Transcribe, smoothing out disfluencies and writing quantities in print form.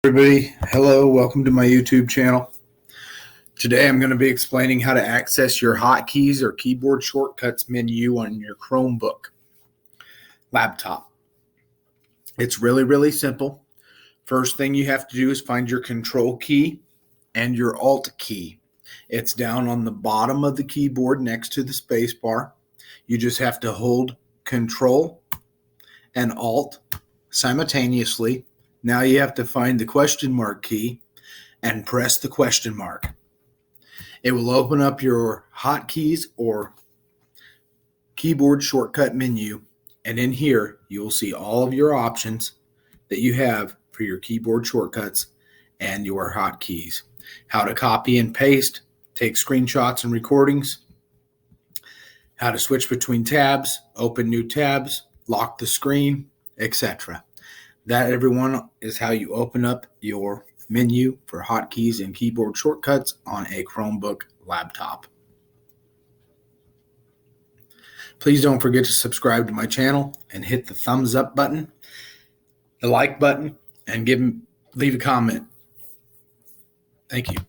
Everybody, hello, welcome to my YouTube channel. Today I'm going to be explaining how to access your hotkeys or keyboard shortcuts menu on your Chromebook laptop. It's really simple. First thing you have to do is find your control key and your alt key. It's down on the bottom of the keyboard next to the space bar. You just have to hold control and alt simultaneously. Now you have to find the question mark key and press the question mark. It will open up your hotkeys or keyboard shortcut menu, and in here you will see all of your options that you have for your keyboard shortcuts and your hotkeys. How to copy and paste, take screenshots and recordings, how to switch between tabs, open new tabs, lock the screen, etc. That, everyone, is how you open up your menu for hotkeys and keyboard shortcuts on a Chromebook laptop. Please don't forget to subscribe to my channel and hit the thumbs up button, the like button, and leave a comment. Thank you.